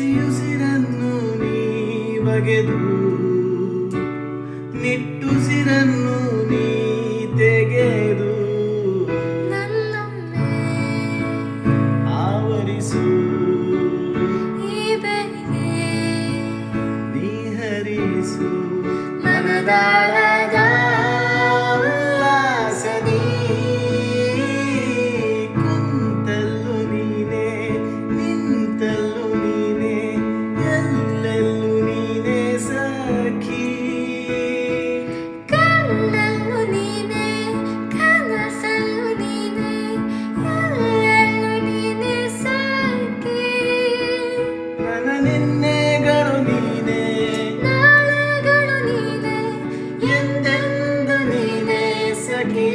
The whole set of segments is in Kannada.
ಬಿಸಿಯುಸಿರನ್ನು ನೀ ಬಗೆದು ನಿಟ್ಟುಸಿರನ್ನು ನೀ ತೆಗೆದು ನನ್ನೊಮ್ಮೆ ಆವರಿಸು ಈ ಬೆಗೆ ನೀ ಹರಿಸು ಮನದಾಳದ ಉಲ್ಲಾಸ ನೀ ಕುಂತಲ್ಲು ನೀನೆ ನಿಂತಲ್ಲು ನೀನೆ ಎಲ್ಲೆಲ್ಲೂ ನೀನೆ ಸಖಿ ಕಣ್ಣಲ್ಲೂ ನೀನೆ ಕನಸಲ್ಲೂ ನೀನೆ ಎಲ್ಲೆಲ್ಲೂ ನೀನೆ ಸಾಕಿ ನನ್ನ ನಿನ್ನೆಗಳು ನೀನೆ ನಾಳೆಗಳು ನೀನೆ ಎಂದೆಂದು ನೀನೆ ಸಖಿ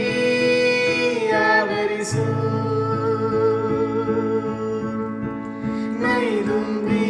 ಆವರಿಸು ಮೈದುಂಬಿ